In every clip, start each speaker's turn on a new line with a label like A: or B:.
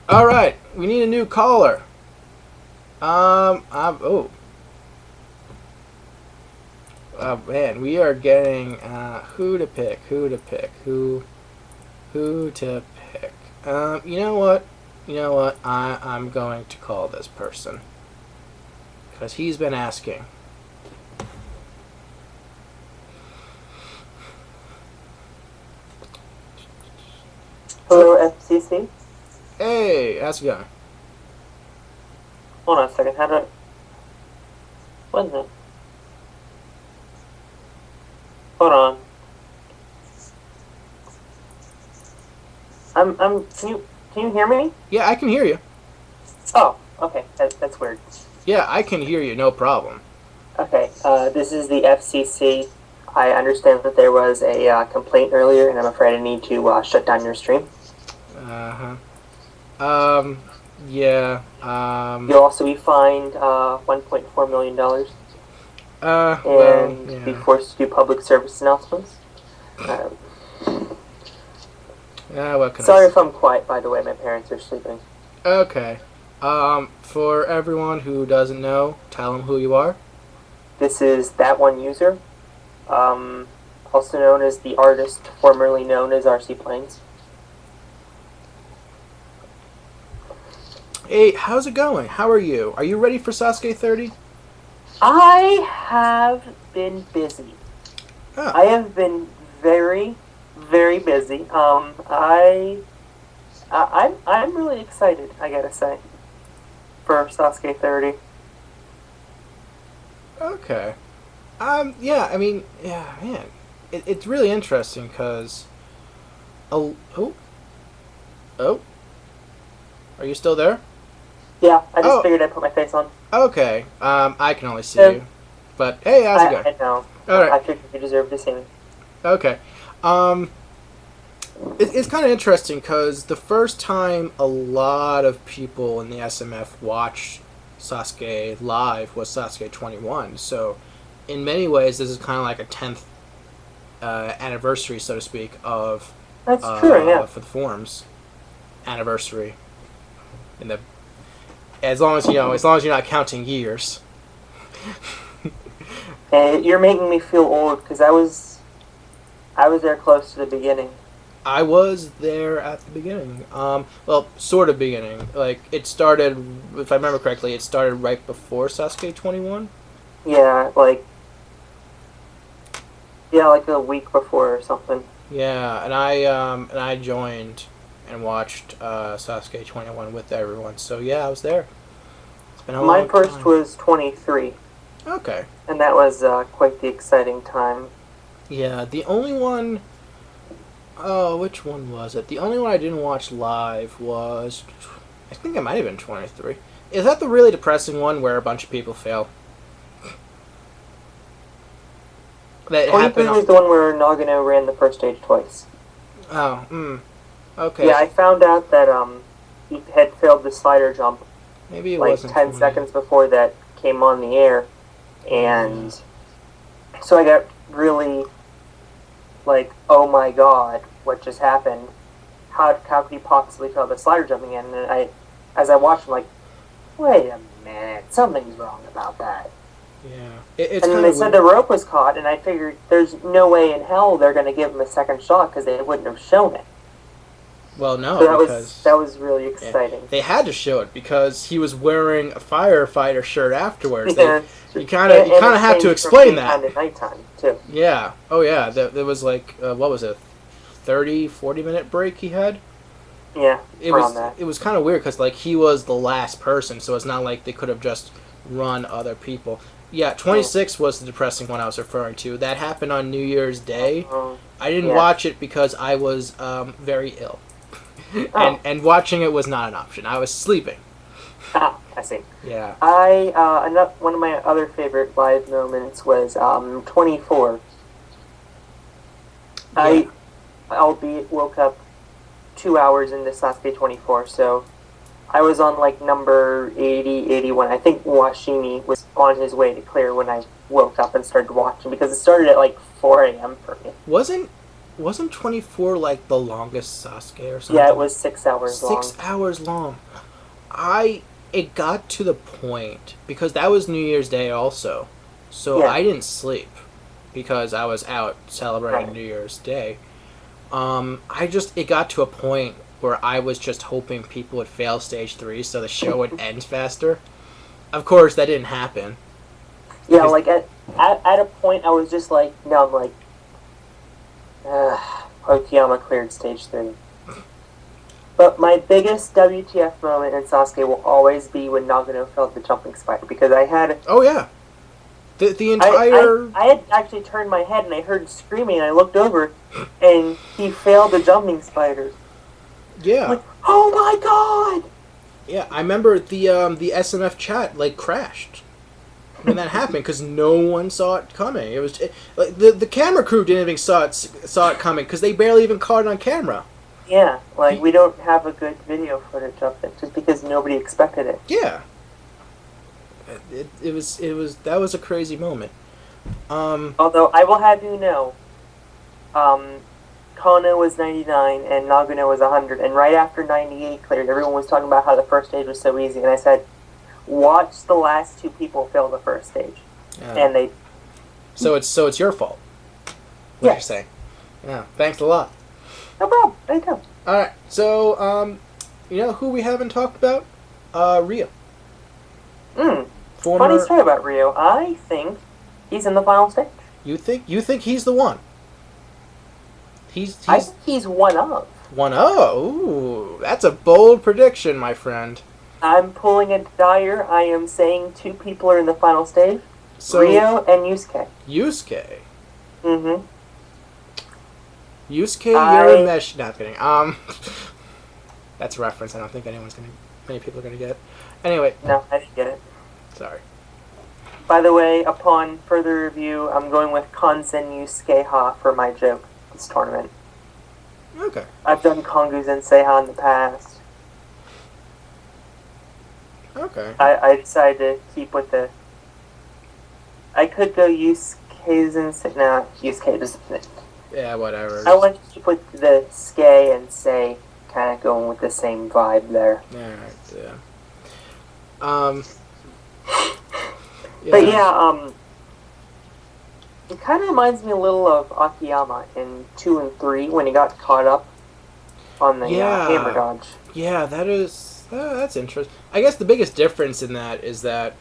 A: All right, we need a new caller. Oh, man, we are getting who to pick, who to pick. You know what? I'm going to call this person because he's been asking.
B: Hello, FCC.
A: Hey, how's it going?
B: Hold on a second. How do? What is it? Hold on. Can you hear me?
A: Yeah, I can hear you.
B: Oh, okay. That's weird.
A: Yeah, I can hear you. No problem.
B: Okay. This is the FCC. I understand that there was a complaint earlier, and I'm afraid I need to shut down your stream.
A: Yeah.
B: You'll also be fined $1.4 million
A: Well,
B: and
A: yeah.
B: be forced to do public service announcements.
A: What can
B: Sorry
A: I
B: if I'm quiet, by the way. My parents are sleeping.
A: Okay. For everyone who doesn't know, tell them who you are.
B: This is that one user, also known as the artist formerly known as RC Planes.
A: Hey, how's it going? How are you? Are you ready for Sasuke 30?
B: I have been busy.
A: Oh.
B: I have been very, very busy. I'm really excited, I gotta say, for Sasuke 30.
A: Okay. Yeah, I mean, yeah, man. It's really interesting because... Oh. Are you still there?
B: Yeah, I just figured I'd put my face on.
A: Okay. I can only see you. But, hey, how's it going?
B: I know.
A: Alright.
B: I figured you deserve to see me.
A: Okay. It's kind of interesting because the first time a lot of people in the SMF watched Sasuke live was Sasuke 21. So, in many ways, this is kind of like a 10th anniversary, so to speak, of
B: That's true, yeah.
A: for the forums anniversary. As long as you're not counting years.
B: You're making me feel old because I was there close to the beginning.
A: I was there at the beginning. Well, sort of beginning. Like, it started, if I remember correctly, it started right before Sasuke 21.
B: Yeah, like a week before or something.
A: Yeah, and I joined and watched Sasuke 21 with everyone. So yeah, I was there. It's been a long time.
B: My first was 23.
A: Okay.
B: And that was quite the exciting time.
A: Yeah, the only one... Oh, which one was it? The only one I didn't watch live was... I think it might have been 23. Is that the really depressing one where a bunch of people fail?
B: 23 was the one where Nagano ran the first stage twice.
A: Oh, okay.
B: Yeah, I found out that he had failed the slider jump
A: Maybe it
B: like
A: wasn't
B: 10 seconds before that came on the air. And so I got really like, oh my god, what just happened? How could he possibly fail the slider jumping in? And as I watched, I'm like, wait a minute, something's wrong about that.
A: Yeah.
B: And then they said the rope was caught, and I figured there's no way in hell they're going to give him a second shot because they wouldn't have shown it.
A: Well, no,
B: so
A: because...
B: that was really exciting.
A: Yeah, they had to show it because he was wearing a firefighter shirt afterwards.
B: Yeah.
A: You kind of have to explain that.
B: Kind of nighttime, too.
A: Yeah. Oh, yeah. There was like, what was it, 30, 40-minute break he had?
B: Yeah,
A: it was kind of weird because like he was the last person, so it's not like they could have just run other people. Yeah, 26 was the depressing one I was referring to. That happened on New Year's Day. I didn't watch it because I was very ill. And watching it was not an option. I was sleeping.
B: Ah, I see.
A: Yeah.
B: One of my other favorite live moments was 24. Yeah. I, albeit, woke up 2 hours into Sasuke 24, so I was on like number 80, 81. I think Washimi was on his way to clear when I woke up and started watching because it started at like 4 a.m. for me.
A: Wasn't wasn't 24 like the longest Sasuke or something?
B: Yeah, it was 6 hours long.
A: 6 hours long. It got to the point because that was New Year's Day also, so
B: Yeah.
A: I didn't sleep because I was out celebrating
B: Right.
A: New Year's Day. It got to a point where I was just hoping people would fail stage 3 so the show would end faster. Of course, that didn't happen.
B: Yeah, like at a point I was just like, no, I'm like, Okayama cleared stage 3. But my biggest WTF moment in Sasuke will always be when Nagano failed the jumping spider, because I had...
A: Oh, yeah. The entire...
B: I had actually turned my head and I heard screaming and I looked over and he failed the jumping spider.
A: Yeah.
B: I'm like, oh my god!
A: Yeah, I remember the SMF chat, like, crashed when that happened because no one saw it coming. It was... like the camera crew didn't even saw it coming because they barely even caught it on camera.
B: Yeah, like, we don't have a good video footage of it just because nobody expected it.
A: Yeah. That was a crazy moment.
B: Although, I will have you know, Kano was 99 and Nagano was 100, and right after 98 cleared, everyone was talking about how the first stage was so easy, and I said, watch the last 2 people fail the first stage.
A: Yeah.
B: And they...
A: So it's your fault. What you're saying. Yeah, thanks a lot.
B: No problem. There you go.
A: Alright, so, you know who we haven't talked about? Rio.
B: Funny story about Rio. I think he's in the final stage.
A: You think he's the one?
B: I think he's one of.
A: One of? Ooh, that's a bold prediction, my friend.
B: I'm pulling a Dyer. I am saying 2 people are in the final stage.
A: So,
B: Rio and Yusuke.
A: Yusuke.
B: Mm-hmm.
A: Yusuke Urameshi. No, I'm kidding. That's a reference. I don't think many people are gonna get. Anyway.
B: No, I didn't get it.
A: Sorry.
B: By the way, upon further review, I'm going with Kanzen Yusuke Ha for my joke this tournament.
A: Okay.
B: I've done Kongu Sensei Ha in the past.
A: Okay.
B: I decided to keep with the... I could go Yusuke Sensei... No, Yusuke doesn't...
A: Yeah, whatever.
B: I want to keep with the Ske and Sei, kind of going with the same vibe there.
A: Alright, yeah.
B: But yeah, it kind of reminds me a little of Akiyama in 2 and 3 when he got caught up on the hammer dodge.
A: Yeah, that's interesting. I guess the biggest difference in that is that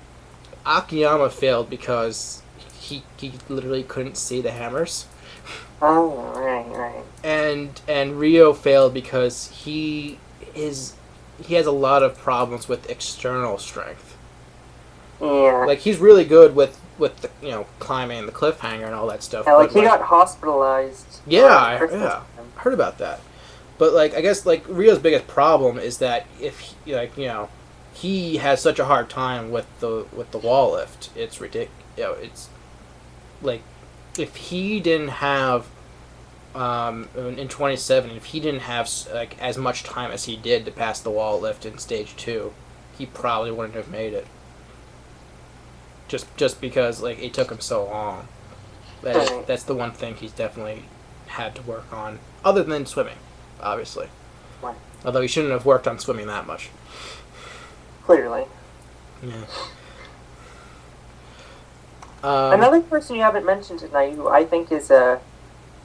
A: Akiyama failed because he literally couldn't see the hammers.
B: Oh, right.
A: And Rio failed because he has a lot of problems with external strength.
B: Yeah.
A: Like, he's really good with the, climbing the cliffhanger and all that stuff.
B: Yeah, like, he got hospitalized.
A: Yeah, I heard about that. But, like, I guess, like, Rio's biggest problem is that if, he has such a hard time with the wall lift. It's ridiculous. It's, like, if he didn't have, in 27, if he didn't have, like, as much time as he did to pass the wall lift in stage 2, he probably wouldn't have made it. Just because, like, it took him so long. That's the one thing he's definitely had to work on, other than swimming, obviously.
B: Right.
A: Although he shouldn't have worked on swimming that much.
B: Clearly.
A: Yeah.
B: Another person you haven't mentioned tonight, who I think is a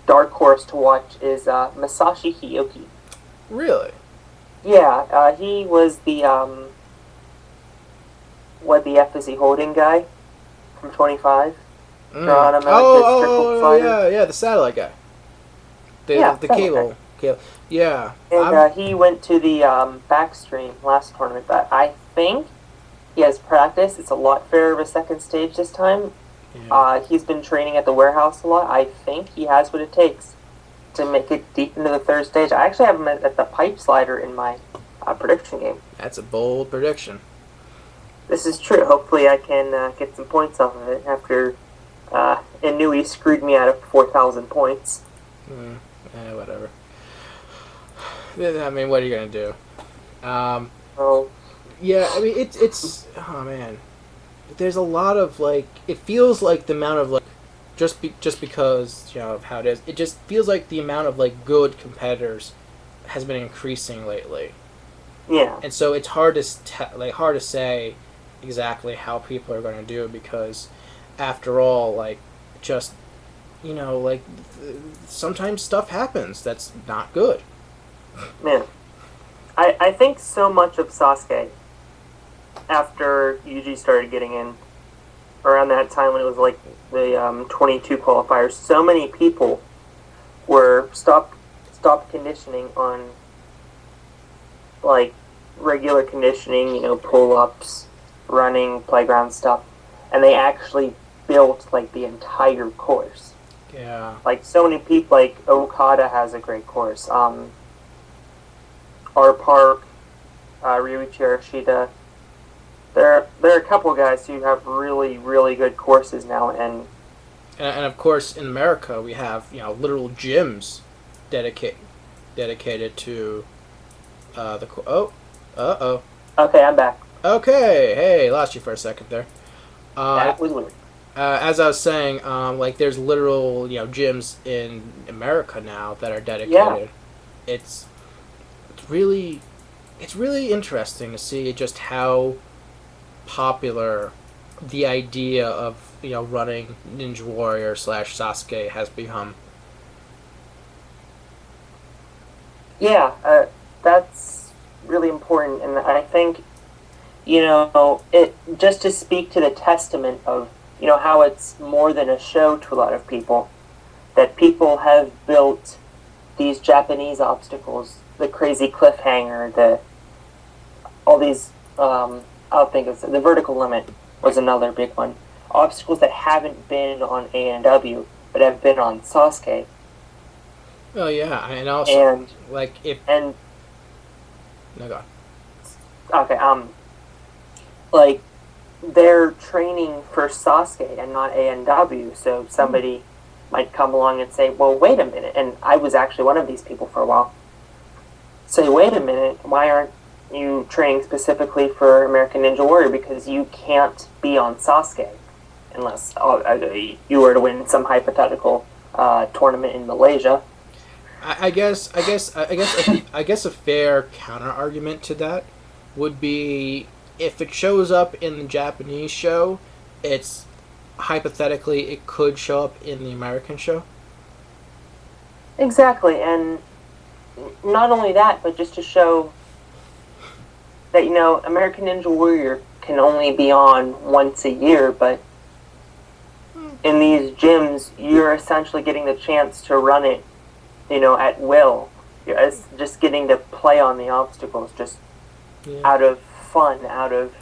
B: dark horse to watch, is Masashi Hiyoki.
A: Really?
B: Yeah, he was the, what the F is he holding guy from 25? Drawing him out
A: yeah, the satellite guy. The cable. Yeah.
B: And he went to the backstream last tournament, but I think he has practice. It's a lot fairer of a second stage this time. Yeah. He's been training at the warehouse a lot. I think he has what it takes to make it deep into the third stage. I actually have him at the pipe slider in my prediction game.
A: That's a bold prediction.
B: This is true. Hopefully I can get some points off of it after Inui screwed me out of 4,000 points.
A: Whatever. I mean, what are you going to do? Yeah, I mean, it's... Oh, man. There's a lot of, like... It feels like the amount of, like, just because of how it is, it just feels like the amount of like good competitors has been increasing lately.
B: Yeah.
A: And so it's hard to say exactly how people are going to do it because, after all, like just like sometimes stuff happens that's not good.
B: Yeah. I think so much of Sasuke after Yuji started getting in around that time when it was like the 22 qualifiers. So many people were stopped conditioning on like regular conditioning, pull-ups, running, playground stuff, and they actually built like the entire course.
A: Yeah.
B: Like so many people, like Okada has a great course. R Park, Ryuichi Arashida. There are a couple of guys who have really, really good courses now, and
A: of course in America we have literal gyms dedicated to
B: Okay, I'm back.
A: Okay, hey, lost you for a second there.
B: That was weird.
A: As I was saying, like there's literal gyms in America now that are dedicated.
B: Yeah.
A: It's really interesting to see just how popular the idea of running Ninja Warrior / Sasuke has become.
B: Yeah, that's really important, and I think it just to speak to the testament of how it's more than a show to a lot of people, that people have built these Japanese obstacles, the crazy cliffhanger, all these I'll think of the vertical limit was another big one. Obstacles that haven't been on A&W but have been on Sasuke.
A: Oh yeah, and also like if
B: and
A: no god.
B: Okay, like they're training for Sasuke and not A&W, so somebody might come along and say, well, wait a minute, and I was actually one of these people for a while. Say, wait a minute, why aren't you training specifically for American Ninja Warrior? Because you can't be on Sasuke unless you were to win some hypothetical tournament in Malaysia.
A: I guess a fair counter argument to that would be if it shows up in the Japanese show, it's hypothetically it could show up in the American show.
B: Exactly, and not only that, but just to show that American Ninja Warrior can only be on once a year, but in these gyms you're essentially getting the chance to run it at will. You're just getting to play on the obstacles just out of fun, out of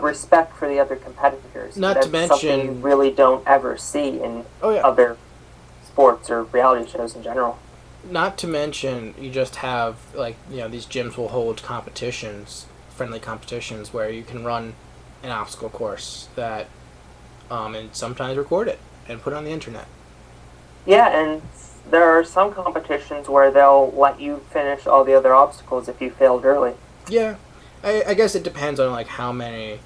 B: respect for the other competitors.
A: That's
B: something you really don't ever see in other sports or reality shows in general.
A: Not to mention, you just have these gyms will hold friendly competitions where you can run an obstacle course that, and sometimes record it and put it on the internet. Yeah,
B: and there are some competitions where they'll let you finish all the other obstacles if you failed early.
A: Yeah, I guess it depends on how many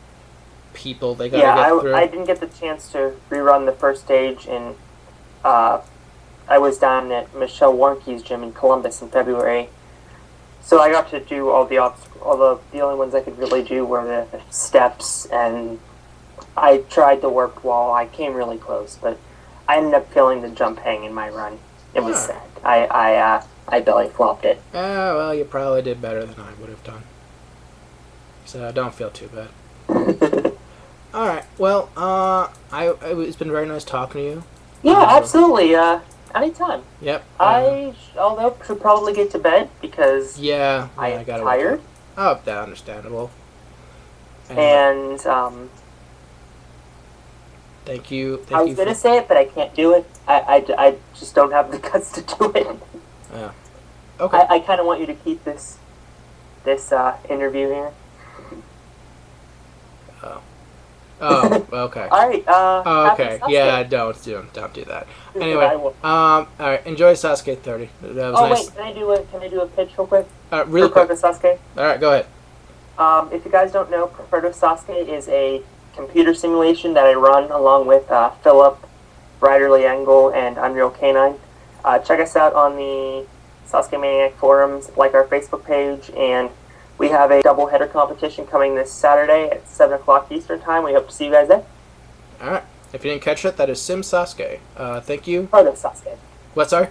A: people they gotta get through.
B: I didn't get the chance to rerun the first stage, and I was down at Michelle Warnke's gym in Columbus in February, so I got to do all the obstacles. The only ones I could really do were the steps, and I tried the warp wall. I came really close, but I ended up feeling the jump hang in my run. It was sad. I belly flopped it.
A: Well, you probably did better than I would have done. So don't feel too bad. All right. Well, it's been very nice talking to you.
B: Yeah, absolutely. Anytime.
A: Yep.
B: Although should probably get to bed because I'm tired.
A: Oh, that's understandable.
B: And
A: thank you.
B: I was gonna say it, but I can't do it. I just don't have the guts to do it.
A: Yeah. Okay.
B: I kind of want you to keep this interview here.
A: Oh, okay.
B: All right.
A: Okay. Yeah, don't do that. Anyway, all right. Enjoy Sasuke 30. That was nice.
B: Wait, can I do a pitch real quick?
A: Real quick.
B: Proto Sasuke.
A: All right, go ahead.
B: If you guys don't know, Proto Sasuke is a computer simulation that I run along with Philip Riderly Angle, and Unreal Canine. Check us out on the Sasuke Maniac forums, like our Facebook page, and we have a doubleheader competition coming this Saturday at 7 o'clock Eastern Time. We hope to see you guys there.
A: Alright. If you didn't catch it, that is Sim Sasuke. Thank you.
B: Proto Sasuke.
A: What, sorry?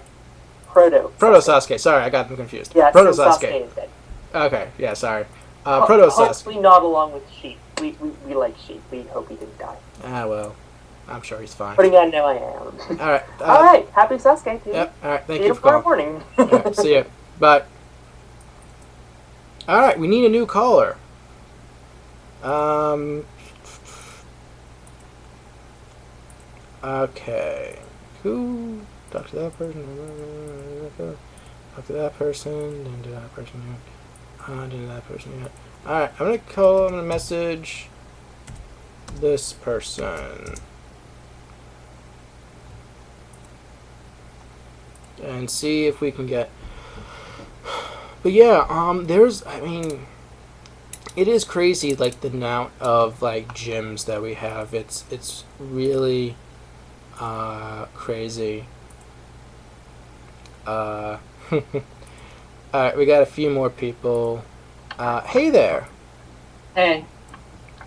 B: Proto
A: Sasuke. Sorry, I got them confused.
B: Yeah,
A: Proto
B: Sim
A: Sasuke.
B: Sasuke is dead.
A: Okay, yeah, sorry. Proto Sasuke.
B: Hopefully not along with sheep. We like sheep. We hope he didn't die.
A: Well, I'm sure he's fine.
B: Putting on no I am.
A: Alright.
B: Alright, happy Sasuke to you.
A: Yep, alright, thank you for calling.
B: Morning.
A: Alright, see ya. Bye. Alright, we need a new caller. Okay. Who? Talk to that person. Talk to that person. Then to that person. To that person. Alright, I'm gonna message this person. And see if we can get. But yeah, it is crazy, like, the amount of, like, gyms that we have. It's really crazy. Alright, we got a few more people. Hey there.
C: Hey.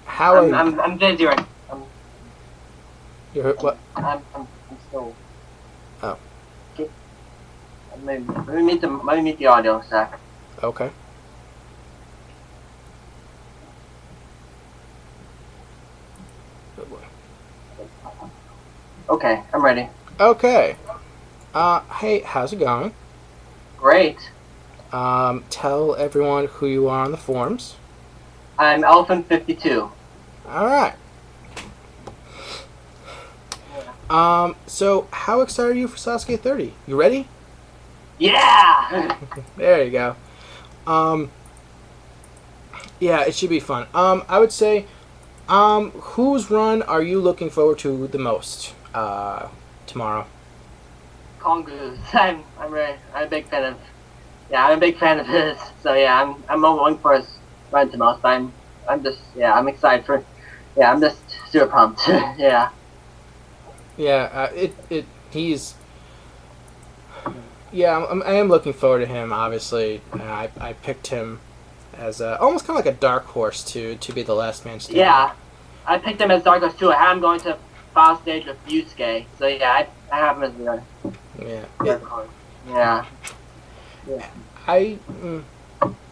A: How are you?
C: I'm busy right now.
A: You're what?
C: I'm still.
A: Oh.
C: Okay. Let me meet the audio a sec.
A: Okay.
C: Okay, I'm ready.
A: Okay. Hey, how's it going?
C: Great.
A: Tell everyone who you are on the forums.
C: I'm Elephant52.
A: Alright. So how excited are you for Sasuke 30? You ready?
C: Yeah!
A: There you go. Yeah, it should be fun. I would say, whose run are you looking forward to the most, tomorrow?
C: Kongu's. I'm a big fan of. Yeah, I'm a big fan of his. So yeah, I'm looking for his run the most. I'm excited for. Yeah, I'm just super pumped. Yeah.
A: Yeah, he's. Yeah, I am looking forward to him. Obviously, I picked him as almost kind of like a dark horse to be the last man standing.
C: Yeah, I picked him as dark horse too. I had him going to final stage with Yusuke. So yeah, I have him as the dark horse. Yeah.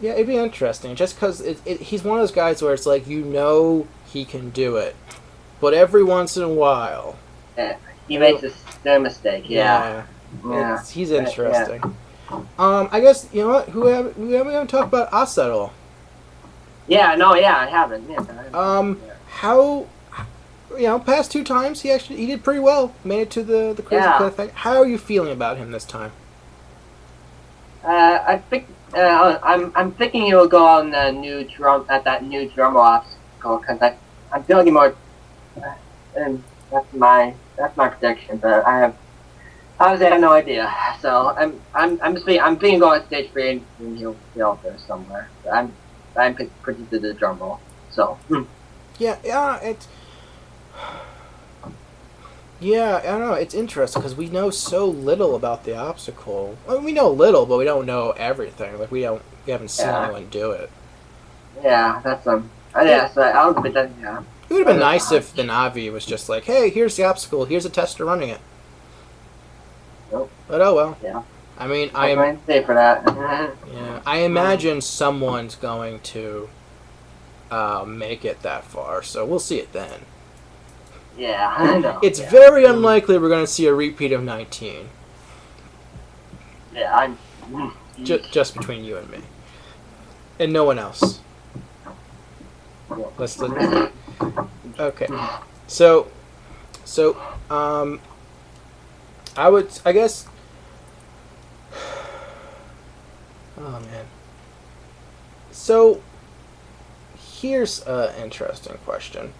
A: Yeah, it'd be interesting just because he's one of those guys where it's like he can do it, but every once in a while.
C: Yeah, he makes a mistake. Yeah.
A: He's interesting. Yeah. I guess you know what? We haven't talked about Asa at all.
C: Yeah. No. Yeah. I haven't. Yeah.
A: How? Past 2 times he did pretty well. Made it to the crazy cliff. How are you feeling about him this time?
C: I think I'm thinking he will go on the new drum at that new drum obstacle because I'm feeling more. And that's my prediction, but obviously I have no idea. So I'm thinking going on stage 3 and he'll be out there somewhere. I'm predicted the drum roll. So.
A: Yeah, I don't know. It's interesting because we know so little about the obstacle. I mean, we know little, but we don't know everything. Like we haven't seen anyone do it.
C: Yeah, that's yeah. So I was a bit. Yeah.
A: It would have been nice if the Navi was just like, "Hey, here's the obstacle. Here's a tester running it."
C: Nope.
A: But oh well.
C: Yeah.
A: I mean,
C: I'm stay for that.
A: Yeah, I imagine someone's going to make it that far, so we'll see it then.
C: Yeah, I know.
A: It's very unlikely we're going to see a repeat of 19.
C: Yeah,
A: just between you and me, and no one else. Let's okay. So, I guess. Oh man. So, here's an interesting question.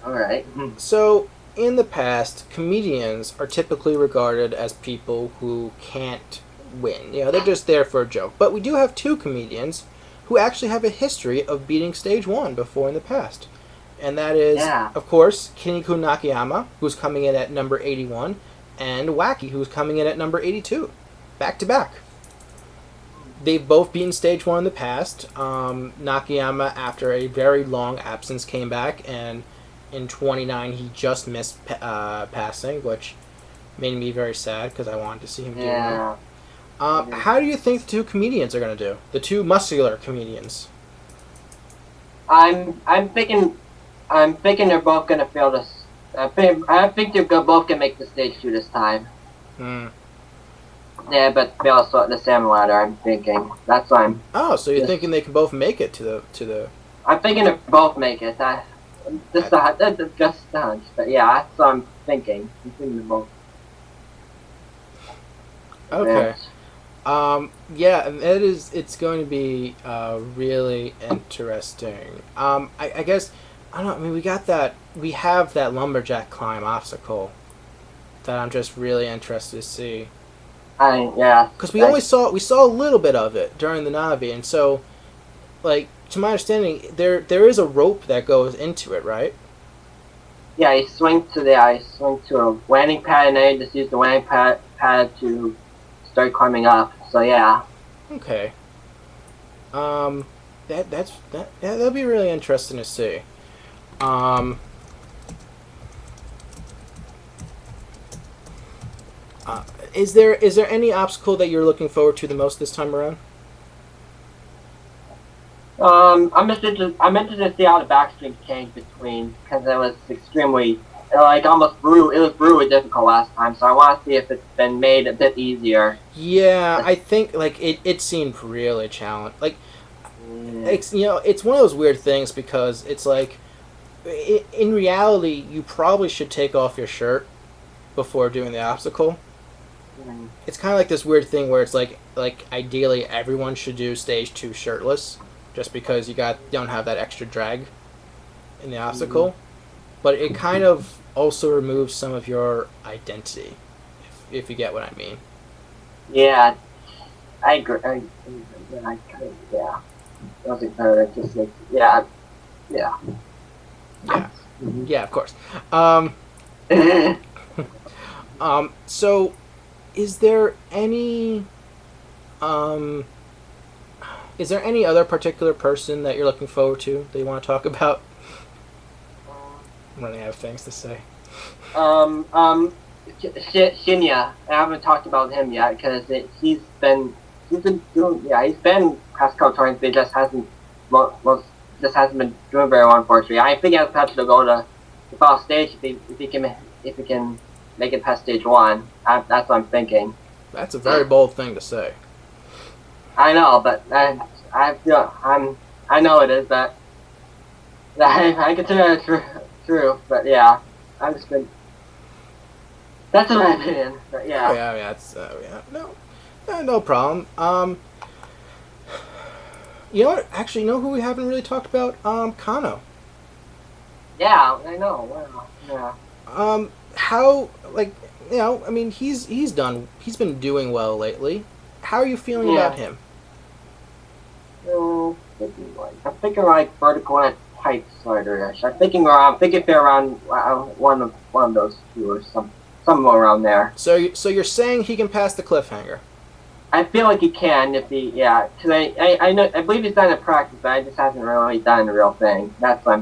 C: Alright.
A: So, in the past, comedians are typically regarded as people who can't win. They're just there for a joke. But we do have 2 comedians who actually have a history of beating stage 1 before in the past. and that is,
C: Yeah.
A: of course, Kinniku Nakayama, who's coming in at number 81, and Wacky, who's coming in at number 82, back to back. They've both beaten stage 1 in the past. Nakayama, after a very long absence, came back, and in 29 he just missed passing, which made me very sad because I wanted to see him do well. How do you think the two comedians are going to do? The two muscular comedians.
C: I'm thinking they're both gonna fail this. I think they're both gonna make the stage 2 this time. Yeah, but fail the salmon ladder. I'm thinking that's why I'm.
A: Oh, so you're thinking they can both make it to the?
C: I'm thinking they both make it. That's just a hunch, but yeah, that's what I'm thinking. I'm thinking they both.
A: Okay. Yeah, and it's going to be really interesting. I guess, I don't know, I mean, we have that lumberjack climb obstacle that I'm just really interested to see. Because we saw a little bit of it during the Navi, and so, like, to my understanding, there is a rope that goes into it, right?
C: Yeah, you swing to a landing pad, and then you just use the landing pad to start climbing up. So yeah.
A: Okay. That'll be really interesting to see. Is there any obstacle that you're looking forward to the most this time around?
C: I'm interested to see how the backstreams changed between, because it was extremely, like, almost it was brutally difficult last time, so I want to see if it's been made a bit easier.
A: Yeah, I think, like, it seemed really challenging. Like, it's, it's one of those weird things because it's like, in reality, you probably should take off your shirt before doing the obstacle. It's kind of like this weird thing where it's like ideally everyone should do stage 2 shirtless, just because you don't have that extra drag in the obstacle. But it kind of also removes some of your identity, if you get what I mean.
C: Yeah, I agree. Yeah. Yeah.
A: Yeah, of course. So, is there any other particular person that you're looking forward to that you want to talk about? I'm running out of things to say.
C: Shinya. I haven't talked about him yet because he's been past couple tournaments, but he just hasn't been doing very well, unfortunately. I think he has potential to go to the final stage if he can make it past stage 1. That's what I'm thinking.
A: That's a very bold thing to say.
C: I know, but I know it is, but I consider it true. But yeah, I've just been. That's my opinion. But yeah.
A: Yeah. No problem. You know what? Actually, you know who we haven't really talked about? Kano.
C: Yeah, I know. Wow. Yeah.
A: How, like, I mean, he's been doing well lately. How are you feeling about him?
C: I'm thinking like vertical and tight slider-ish. I'm thinking they're around one of those two or somewhere around there.
A: So you're saying he can pass the cliffhanger?
C: I feel like he can if he, yeah. Because I believe he's done it in practice, but I just hasn't really done the real thing. That's what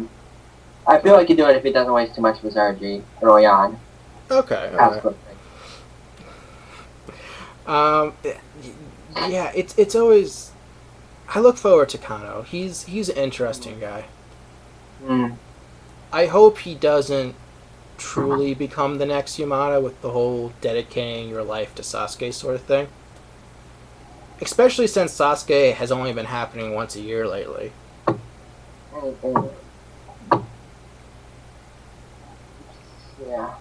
C: I feel like he do it if he doesn't waste too much of his energy early on.
A: Okay. Yeah, it's always. I look forward to Kano. He's an interesting guy. I hope he doesn't truly become the next Yamada with the whole dedicating your life to Sasuke sort of thing. Especially since Sasuke has only been happening once a year lately.
C: Yeah.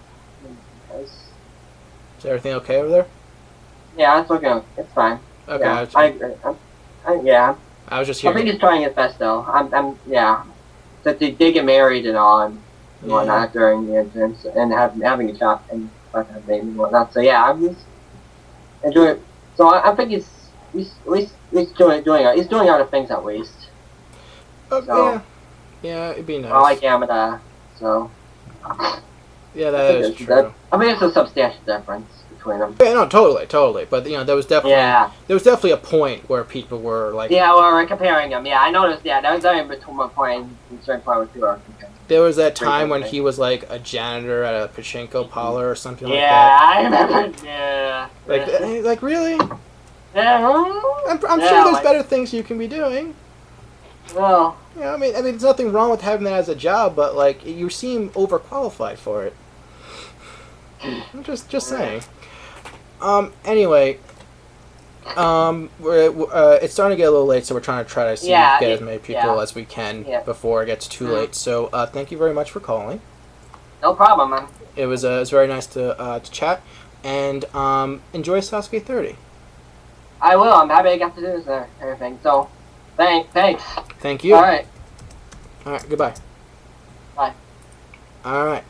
A: Is everything okay over there?
C: Yeah, it's okay. It's fine.
A: Okay.
C: Yeah,
A: I was just hearing.
C: I think he's trying his best though. Yeah. That they did get married and whatnot during the entrance and having a child and baby and whatnot. So yeah, I'm just enjoying. So I think he's doing other things at least.
A: Okay. Yeah, it'd be nice.
C: I like Yamada, so.
A: Yeah, that is true.
C: I mean, it's a substantial difference between them.
A: Yeah, no, totally. But there was definitely a point where people were like.
C: Yeah, well, we're comparing them. Yeah, I noticed. Yeah, that was definitely between one point and certain point with 2 are comparing.
A: There was that time when he was like a janitor at a pachinko parlor or something like that.
C: Yeah, I remember. Yeah.
A: Like really?
C: Yeah.
A: I'm sure there's better things you can be doing.
C: Well.
A: I mean, there's nothing wrong with having that as a job, but like you seem overqualified for it. I'm just saying. Anyway, it's starting to get a little late, so we're trying to get as many people as we can before it gets too late. So thank you very much for calling.
C: No problem, man.
A: It was very nice to chat, and enjoy Sasuke 30.
C: I will. I'm happy I got to do this and everything. So, thanks.
A: Thank you.
C: All right.
A: Goodbye.
C: Bye.
A: All right.